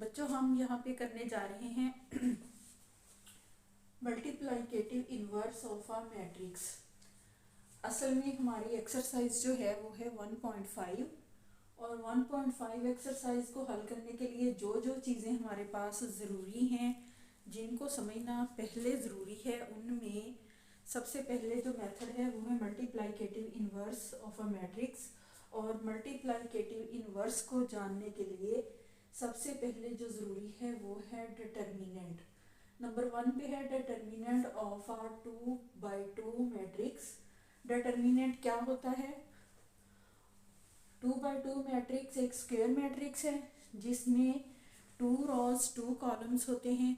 बच्चों हम यहाँ पे करने जा रहे हैं multiplicative inverse of a matrix. असल में हमारी एक्सरसाइज जो है वो है 1.5 और 1.5 एक्सरसाइज को हल करने के लिए जो जो चीज़ें हमारे पास ज़रूरी हैं, जिनको समझना पहले ज़रूरी है, उनमें सबसे पहले जो मेथड है वो है multiplicative inverse of a matrix. और मल्टीप्लिकेटिव इनवर्स को जानने के लिए सबसे पहले जो ज़रूरी है वो है डिटर्मिनेंट। नंबर 1 पे है determinant of a 2x2 matrix. Determinant क्या होता है? 2x2 मैट्रिक्स एक स्क्वायर मैट्रिक्स है जिसमें 2 रॉज 2 कॉलम्स होते हैं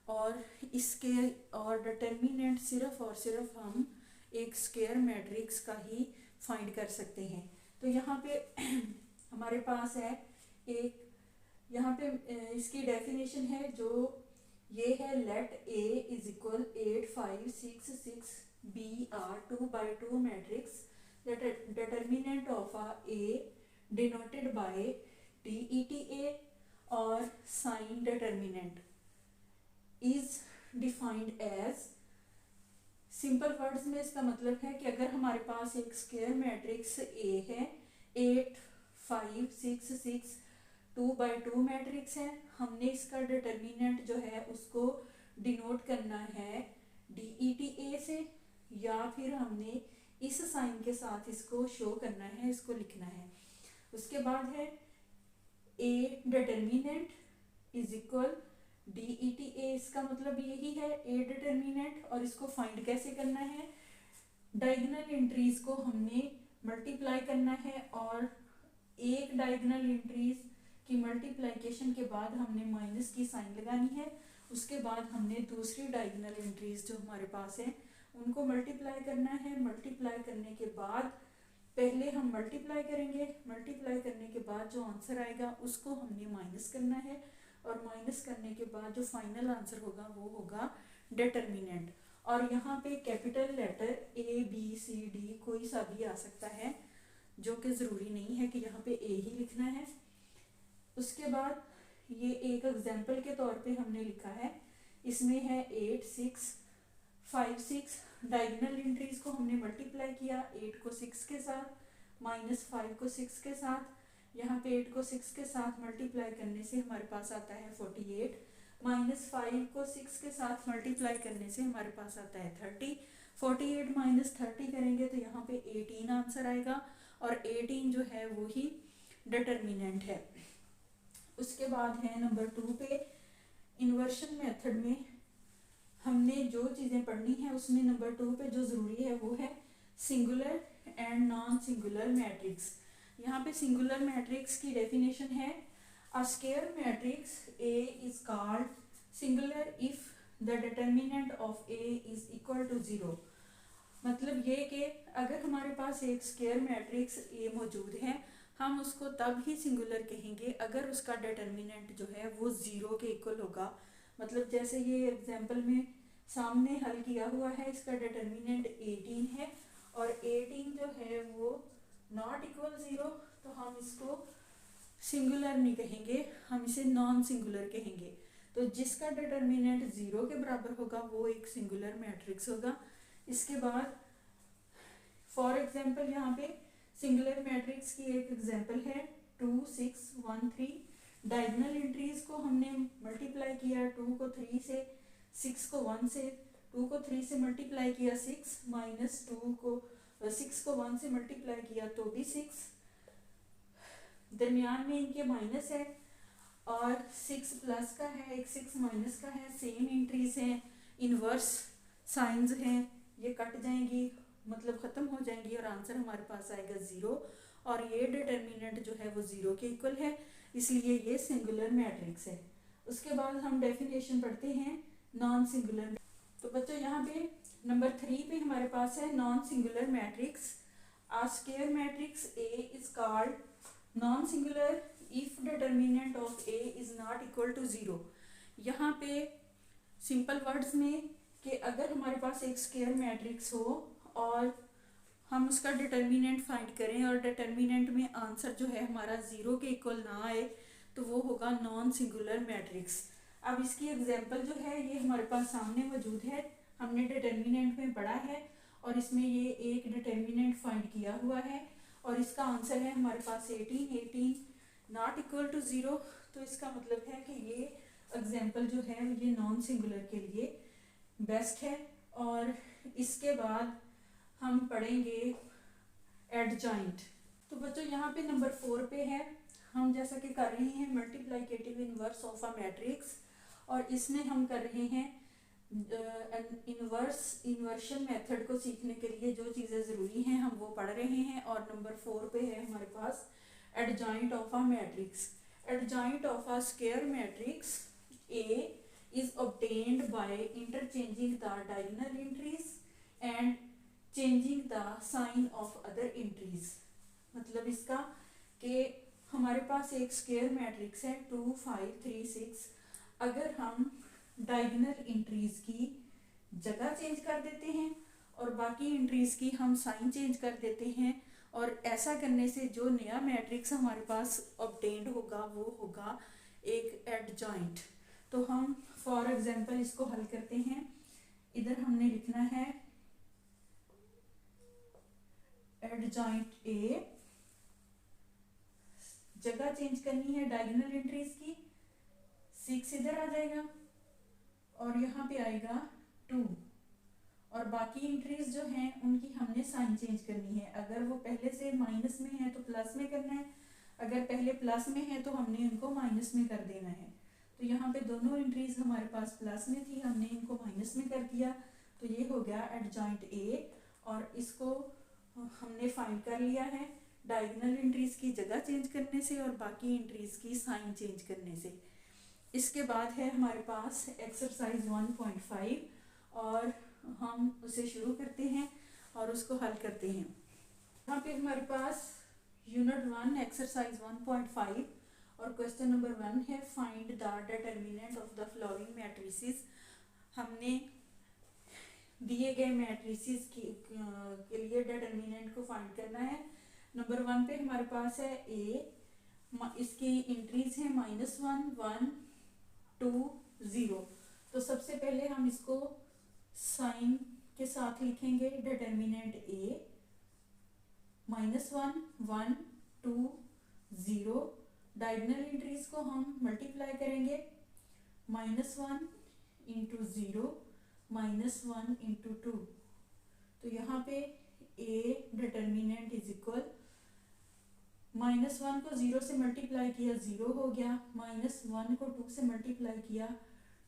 और इसके और डिटर्मिनेंट सिर्फ और सिर्फ हम एक स्क्वायर मैट्रिक्स का ही फाइंड कर सकते हैं। तो यहाँ पे हमारे पास है एक, यहाँ पे इसकी डेफिनेशन है जो ये है, let A is equal 8 5 6 6 B are 2x2 matrix. Determinant of A denoted by DETA और sign determinant is defined as. Simple words में इसका मतलब है कि अगर हमारे पास एक स्क्वायर मैट्रिक्स A है, 8 5 6 6 2x2 मैट्रिक्स है, हमने इसका डिटर्मिनेंट जो है उसको डिनोट करना है DETA से, या फिर हमने इस साइन के साथ इसको शो करना है, इसको लिखना है। उसके बाद है A determinant is equal DETA, इसका मतलब यही है A डिटर्मिनेंट। और इसको फाइंड कैसे करना है? डायगोनल एंट्रीज को हमने मल्टीप्लाई करना है और एक डायगोनल एंट्रीज की मल्टीप्लिकेशन के बाद हमने माइनस की साइन लगानी है। उसके बाद हमने दूसरी डायगोनल एंट्रीज जो हमारे पास है उनको मल्टीप्लाई करना है। मल्टीप्लाई करने के बाद पहले हम मल्टीप्लाई करेंगे, मल्टीप्लाई करने के बाद जो आंसर आएगा उसको हमने माइनस करना है और माइनस करने के बाद जो फाइनल आंसर होगा वो होगा डिटर्मिनेंट। और यहाँ पे कैपिटल लेटर ABCD कोई सा भी आ सकता है, जो कि ज़रूरी नहीं है कि यहाँ पे A ही लिखना है। उसके बाद ये एक एग्जाम्पल के तौर पे हमने लिखा है, इसमें है 8 6 5 6। डायगोनल एंट्रीज को हमने मल्टीप्लाई किया, 8 को 6 के साथ, माइनस 5 को 6 के साथ। यहाँ पे 8 को 6 के साथ मल्टीप्लाई करने से हमारे पास आता है 48, माइनस 5 को 6 के साथ मल्टीप्लाई करने से हमारे पास आता है 30। 48 माइनस 30 करेंगे तो यहाँ पे 18 आंसर आएगा और 18 जो है वो ही डिटर्मिनेंट है। उसके बाद है नंबर 2 पे इन्वर्शन मेथड में हमने जो चीज़ें पढ़नी है उसमें नंबर 2 पे जो ज़रूरी है वो है singular and non singular matrix. यहाँ पे सिंगुलर मैट्रिक्स की डेफिनेशन है, a square matrix A is called singular if the determinant of A is equal to 0। मतलब ये कि अगर हमारे पास एक स्क्वायर मैट्रिक्स A मौजूद है, हम उसको तब ही सिंगुलर कहेंगे अगर उसका डिटर्मिनेंट जो है वो 0 के इक्वल होगा। मतलब जैसे ये एग्जाम्पल में सामने हल किया हुआ है, इसका डिटर्मिनेंट 18 है और 18 जो है वो नॉट इक्वल 0, तो हम इसको सिंगुलर नहीं कहेंगे, हम इसे नॉन सिंगुलर कहेंगे। तो जिसका डिटर्मिनेंट 0 के बराबर होगा वो एक सिंगुलर मैट्रिक्स होगा। इसके बाद फॉर एग्जाम्पल यहाँ पे सिंगुलर मैट्रिक्स की एक एग्जाम्पल है 2 6 1 3। डायगोनल एंट्रीज को हमने मल्टीप्लाई किया, 2 को 3 से, 6 को 1 से, 2 को 3 से मल्टीप्लाई किया 6, माइनस 2 को 6 को 1 से मल्टीप्लाई किया तो भी 6, दरमियान में इनके माइनस है और 6 प्लस का है, एक 6 माइनस का है, सेम एंट्रीज हैं, इनवर्स साइंस हैं, ये कट जाएंगी, मतलब ख़त्म हो जाएंगी और आंसर हमारे पास आएगा 0। और ये डिटर्मिनेंट जो है वो 0 के इक्वल है, इसलिए ये सिंगुलर मैट्रिक्स है। उसके बाद हम डेफिनेशन पढ़ते हैं नॉन सिंगुलर। तो बच्चों यहाँ पे नंबर 3 पे हमारे पास है non singular matrix. A square matrix A is called non singular if determinant of A is not equal to 0। यहाँ पे सिंपल वर्ड्स में कि अगर हमारे पास एक स्क्वायर मैट्रिक्स हो और हम उसका डिटर्मिनेंट फाइंड करें और डिटर्मिनेंट में आंसर जो है हमारा 0 के इक्वल ना आए, तो वो होगा नॉन सिंगुलर मैट्रिक्स। अब इसकी एग्जांपल जो है ये हमारे पास सामने मौजूद है, हमने डिटर्मिनेंट में पढ़ा है और इसमें ये एक डिटर्मिनेंट फाइंड किया हुआ है और इसका आंसर है हमारे पास 18 नॉट इक्वल टू 0। तो इसका मतलब है कि ये एग्जांपल जो है ये नॉन सिंगुलर के लिए बेस्ट है। और इसके बाद हम पढ़ेंगे एडजॉइंट। तो बच्चों यहाँ पे नंबर 4 पे है, हम जैसा कि कर रहे हैं multiplicative inverse of a matrix और इसमें हम कर रहे हैं इन्वर्शन मेथड को सीखने के लिए जो चीज़ें ज़रूरी हैं हम वो पढ़ रहे हैं। और नंबर 4 पे है हमारे पास adjoint of a matrix. Adjoint of a square matrix A is obtained by interchanging the diagonal entries and changing the sign of other entries। मतलब इसका कि हमारे पास एक स्क्वायर मैट्रिक्स है 2 5 3 6, अगर हम डायगोनल एंट्रीज की जगह चेंज कर देते हैं और बाकी एंट्रीज की हम साइन चेंज कर देते हैं और ऐसा करने से जो नया मैट्रिक्स हमारे पास ऑब्टेन्ड होगा वो होगा एक एडजॉइंट। तो हम फॉर एग्जांपल इसको हल करते हैं। इधर हमने लिखना है एडजॉइंट ए, जगह चेंज करनी है डायगोनल एंट्रीज की, 6 इधर आ जाएगा और यहाँ पे आएगा 2 और बाकी एंट्रीज जो हैं उनकी हमने साइन चेंज करनी है। अगर वो पहले से माइनस में है तो प्लस में करना है, अगर पहले प्लस में है तो हमने इनको माइनस में कर देना है। तो यहाँ पे दोनों एंट्रीज हमारे पास प्लस में थी, हमने इनको माइनस में कर दिया, तो ये हो गया एडजॉइंट ए और इसको हमने फाइंड कर लिया है डायगोनल एंट्रीज की जगह चेंज करने से और बाकी एंट्रीज की साइन चेंज करने से। इसके बाद है हमारे पास एक्सरसाइज 1.5 और हम उसे शुरू करते हैं और उसको हल करते हैं। यहाँ पे हमारे पास यूनिट 1 एक्सरसाइज 1.5 और क्वेश्चन नंबर 1 है find the determinant of the following matrices. हमने दिए गए मैट्रिसेस के लिए डिटर्मिनेंट को फाइंड करना है। नंबर 1 पे हमारे पास है ए, इसकी एंट्रीज है -1 1 2 0। तो सबसे पहले हम इसको साइन के साथ लिखेंगे डिटर्मिनेंट ए -1 1 2 0। डायगोनल एंट्रीज को हम मल्टीप्लाई करेंगे, -1 इंटू 0 -1 इंटू 2। तो यहाँ पे ए डिटर्मिनेंट इज इक्वल -1 को 0 से मल्टीप्लाई किया 0 हो गया, -1 को 2 से मल्टीप्लाई किया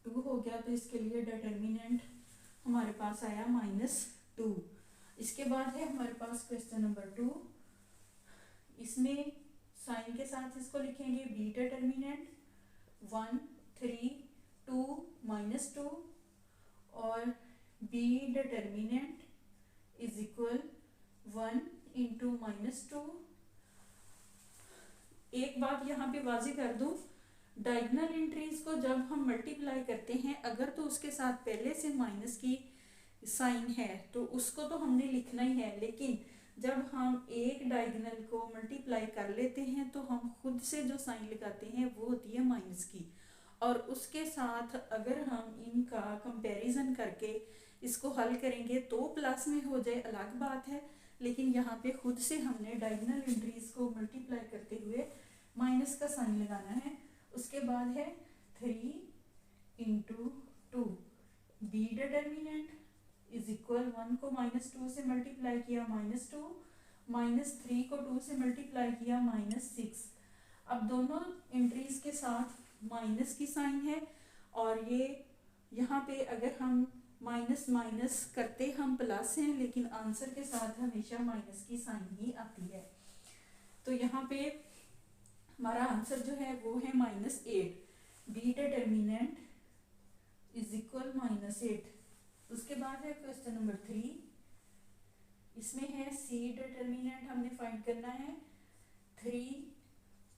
2 हो गया, तो इसके लिए डिटर्मिनेंट हमारे पास आया -2। इसके बाद है हमारे पास क्वेश्चन नंबर 2, इसमें साइन के साथ इसको लिखेंगे बी डिटर्मिनेंट 1 3 2 -2 और B determinant is equal 1 into -2। एक बात यहाँ पे वाज़ेह कर दूं, डायगोनल एंट्रीज को जब हम मल्टीप्लाई करते हैं अगर तो उसके साथ पहले से माइनस की साइन है तो उसको तो हमने लिखना ही है, लेकिन जब हम एक डायगोनल को मल्टीप्लाई कर लेते हैं तो हम खुद से जो साइन लगाते हैं वो होती है माइनस की, और उसके साथ अगर हम इनका कंपैरिजन करके इसको हल करेंगे तो प्लस में हो जाए अलग बात है, लेकिन यहाँ पे खुद से हमने डायगोनल एंट्रीज को मल्टीप्लाई करते हुए माइनस का साइन लगाना है। उसके बाद है 3 into 2, B determinant is equal 1 को -2 से मल्टीप्लाई किया -2, -3 को 2 से मल्टीप्लाई किया -6। अब दोनों एंट्रीज के साथ माइनस की साइन है और ये यहाँ पे अगर हम माइनस माइनस करते हम प्लस हैं, लेकिन आंसर के साथ हमेशा माइनस की साइन ही आती है। तो यहाँ पे हमारा आंसर जो है वो है -8, बी डिटर्मिनेंट इज इक्वल -8। उसके बाद है क्वेश्चन नंबर 3, इसमें है सी डिटर्मिनेंट हमने फाइंड करना है 3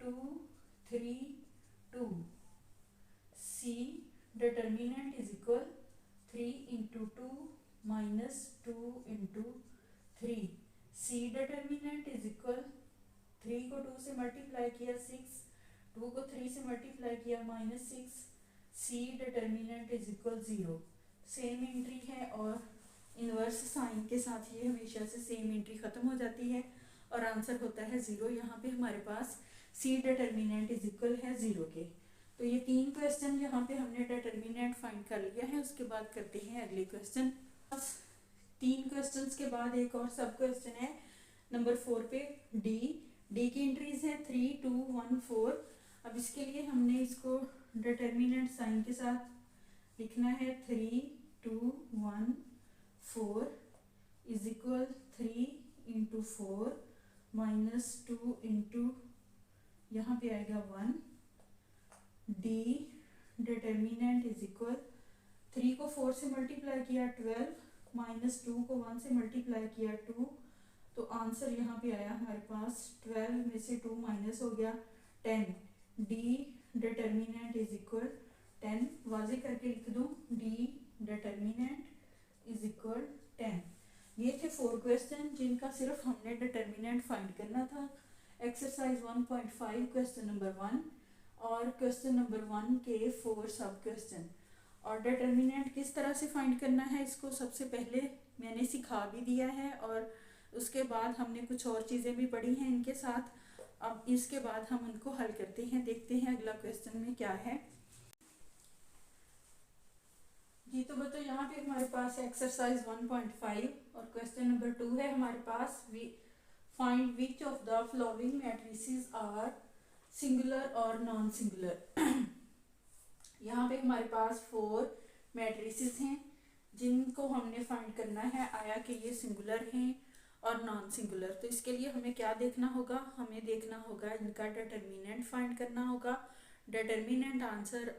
2 3 2। C determinant is equal 3 into 2 -2 into 3। C determinant is equal 3 को 2 से मल्टीप्लाई किया 6, 2 को 3 से मल्टीप्लाई किया -6, C determinant is equal 0। Same entry है और इन्वर्स साइन के साथ ये हमेशा से सेम एंट्री खत्म हो जाती है और आंसर होता है 0। यहाँ पे हमारे पास सी डिटर्मिनेंट इज इक्वल है 0 के। तो ये 3 क्वेश्चन यहाँ पे हमने डिटर्मिनेंट फाइंड कर लिया है। उसके बाद करते हैं अगले क्वेश्चन। 3 क्वेश्चंस के बाद एक और सब क्वेश्चन है नंबर 4 पे। डी की एंट्रीज है 3, 2, 1, 4। अब इसके लिए हमने इसको डिटर्मिनेंट साइन के साथ लिखना है 3, 2, 1, 4 is equal 3 into 4 minus 2 into यहाँ पे आएगा 1। डी डिटर्मिनेंट इज इक्वल 3 को 4 से मल्टीप्लाई किया 12 माइनस 2 को 1 से मल्टीप्लाई किया 2। तो आंसर यहाँ पे आया हमारे पास 12 में से 2 माइनस हो गया 10। D determinant is equal 10। वाजे करके लिख दूँ डी डिटर्मिनेंट इज इक्वल 10। ये थे 4 क्वेश्चन जिनका सिर्फ हमने डिटर्मिनेंट फाइंड करना था। एक्सरसाइज 1.5 क्वेश्चन नंबर 1 और क्वेश्चन नंबर 1 के 4 सब क्वेश्चन। और डिटर्मिनेंट किस तरह से फाइंड करना है इसको सबसे पहले मैंने सिखा भी दिया है और उसके बाद हमने कुछ और चीज़ें भी पढ़ी हैं इनके साथ। अब इसके बाद हम उनको हल करते हैं, देखते हैं अगला क्वेश्चन में क्या है। जी तो बताओ यहाँ पे हमारे पास एक्सरसाइज 1.5 और क्वेश्चन नंबर 2 है हमारे पास। Find which of the following matrices are singular और नॉन सिंगुलर। यहाँ पे हमारे पास 4 मैट्रिसेस हैं जिनको हमने फाइंड करना है आया कि ये सिंगुलर हैं और नॉन सिंगुलर। तो इसके लिए हमें क्या देखना होगा, हमें देखना होगा इनका डिटर्मिनेंट फाइंड करना होगा। डिटर्मिनेंट आंसर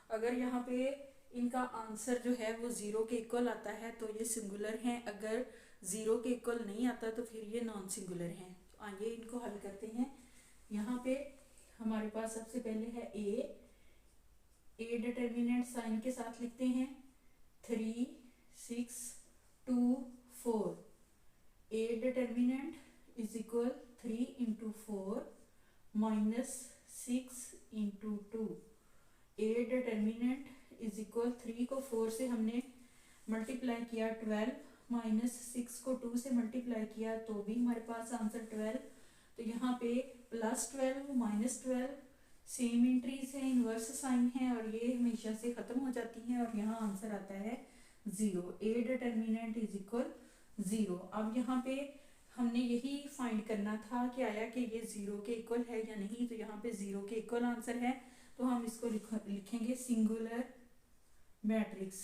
अगर यहाँ पे इनका आंसर जो है वो 0 के इक्वल आता है तो ये सिंगुलर हैं, अगर 0 के इक्वल नहीं आता तो फिर ये नॉन सिंगुलर हैं। तो आइए इनको हल करते हैं। यहाँ पे हमारे पास सबसे पहले है ए डिटर्मिनेंट साइन के साथ लिखते हैं 3, 6, 2, 4। ए determinant is equal 3 into 4 minus 6 into 2। A determinant is equal 3 को 4 से हमने मल्टीप्लाई किया 12 माइनस 6 को 2 से मल्टीप्लाई किया तो भी हमारे पास आंसर 12। तो यहाँ पे +12 -12 सेम एंट्रीज है, इन्वर्स साइन है और ये हमेशा से खत्म हो जाती हैं और यहाँ आंसर आता है 0। ए डिटर्मिनेंट इज इक्वल 0। अब यहाँ पे हमने यही फाइंड करना था कि आया कि ये 0 के इक्वल है या नहीं। तो यहाँ पे 0 के इक्वल आंसर है तो हम इसको लिखेंगे सिंगुलर मैट्रिक्स।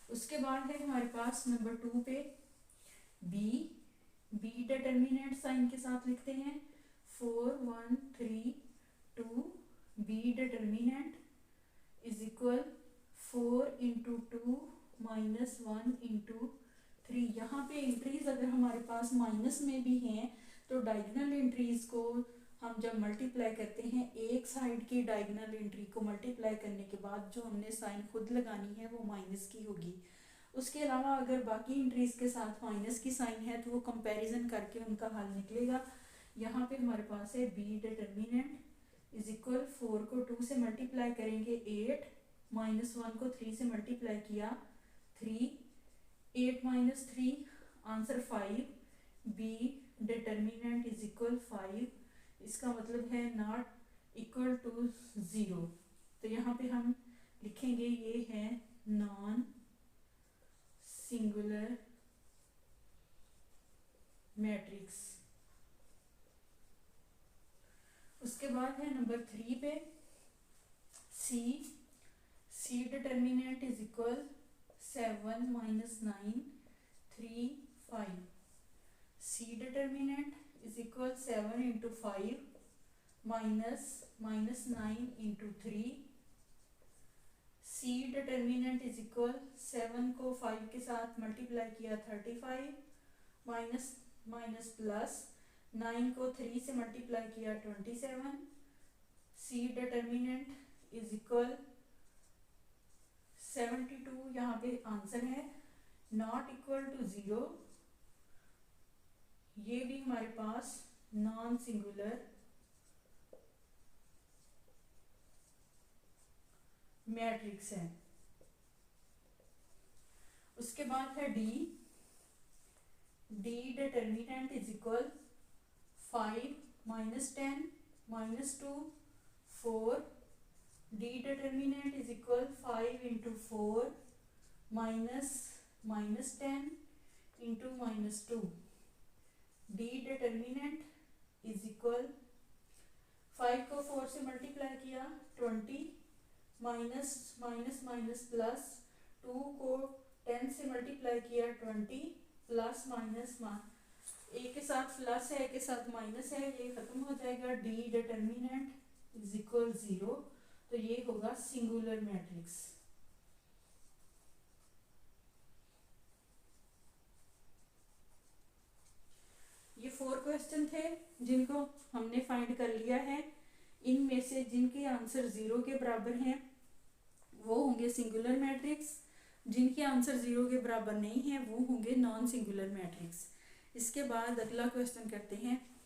उसके बाद है हमारे पास नंबर 2 पे बी डिटर्मिनेंट साइन के साथ लिखते हैं 4, 1, 3, 2। B determinant is equal 4 into 2 minus 1 into 3। यहाँ पे एंट्रीज अगर हमारे पास माइनस में भी हैं तो डायगोनल एंट्रीज को हम जब मल्टीप्लाई करते हैं एक साइड की डायगोनल एंट्री को मल्टीप्लाई करने के बाद जो हमने साइन खुद लगानी है वो माइनस की होगी। उसके अलावा अगर बाकी एंट्रीज के साथ माइनस की साइन है तो वो कंपैरिजन करके उनका हल निकलेगा। यहाँ पे हमारे पास है बी डिटर्मिनेंट इज इक्वल 4 को 2 से मल्टीप्लाई करेंगे 8 माइनस 1 को 3 से मल्टीप्लाई किया 3। 8 minus 3 answer 5। B determinant is equal 5। इसका मतलब है नॉट इक्वल टू 0। तो यहाँ पे हम लिखेंगे ये है नॉन सिंगुलर मैट्रिक्स। उसके बाद है नंबर 3 पे C determinant is equal 7 minus 9 3 5। C determinant is equal 7 into 5 minus 9 into 3। C determinant is equal 7 को 5 के साथ मल्टीप्लाई किया 35 माइनस प्लस 9 को 3 से मल्टीप्लाई किया 27। सी डिटर्मिनेंट इज इक्वल 72। यहाँ पे आंसर है नॉट इक्वल टू 0 ये भी हमारे पास नॉन सिंगुलर मैट्रिक्स है। उसके बाद है D determinant is equal 5 -10 -2 4। D determinant is equal 5 × 4 -10 × -2। D determinant is equal 5 को 4 से मल्टीप्लाई किया 20 माइनस माइनस माइनस प्लस 2 को 10 से मल्टीप्लाई किया 20 प्लस माइनस एक के साथ प्लस है एक के साथ माइनस है, ये खत्म हो जाएगा। डी डिटर्मिनेंट इज इक्वल 0, तो ये होगा सिंगुलर मैट्रिक्स। ये 4 क्वेश्चन थे जिनको हमने फाइंड कर लिया है। इनमें से जिनके आंसर 0 के बराबर हैं वो होंगे सिंगुलर मैट्रिक्स, जिनके आंसर 0 के बराबर नहीं है वो होंगे नॉन सिंगुलर मैट्रिक्स। इसके बाद अगला क्वेश्चन करते हैं।